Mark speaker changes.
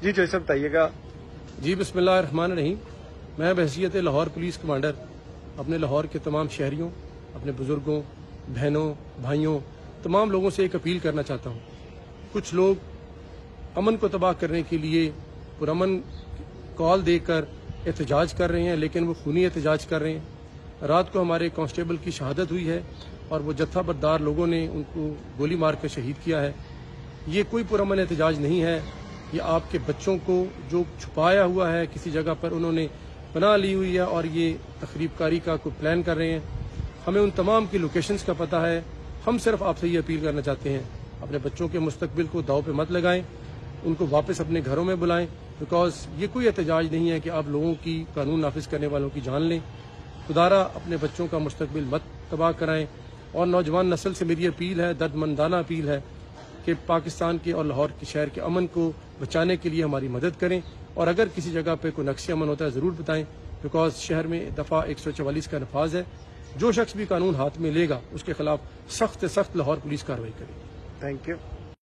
Speaker 1: جی جو سب بتائیے گا.
Speaker 2: جی بسم اللہ الرحمن الرحیم. میں بحیثیت لاہور پولیس کمانڈر اپنے لاہور کے تمام شہریوں، اپنے بزرگوں، بہنوں، بھائیوں، تمام لوگوں سے ایک اپیل کرنا چاہتا ہوں. کچھ لوگ امن کو تباہ کرنے کے لیے پرامن کال دے کر احتجاج کر رہے ہیں، لیکن وہ خونی احتجاج کر رہے ہیں. رات کو ہمارے کانسٹیبل کی شہادت ہوئی ہے اور وہ جتھا بردار لوگوں نے ان کو گولی مار کر شہید کیا ہے. یہ کوئی پرامن احتجاج نہیں ہے. یہ آپ کے بچوں کو جو چھپایا ہوا ہے کسی جگہ پر انہوں نے پناہ لی ہوئی ہے اور یہ تخریب کاری کا کوئی پلان کر رہے ہیں. ہمیں ان تمام کی لوکیشنز کا پتہ ہے. ہم صرف آپ سے یہ اپیل کرنا چاہتے ہیں، اپنے بچوں کے مستقبل کو داؤ پہ مت لگائیں، ان کو واپس اپنے گھروں میں بلائیں. بیکاز یہ کوئی احتجاج نہیں ہے کہ آپ لوگوں کی، قانون نافذ کرنے والوں کی جان لیں. خدارہ اپنے بچوں کا مستقبل مت تباہ کرائیں. اور نوجوان نسل سے میری اپیل ہے، درد مندانہ اپیل ہے کہ پاکستان کے اور لاہور کے شہر کے امن کو بچانے کے لیے ہماری مدد کریں. اور اگر کسی جگہ پہ کوئی نقص امن ہوتا ہے ضرور بتائیں، بیکاز شہر میں دفعہ 144 کا نفاذ ہے. جو شخص بھی قانون ہاتھ میں لے گا اس کے خلاف سخت سے سخت لاہور پولیس کارروائی کرے.
Speaker 1: Thank you.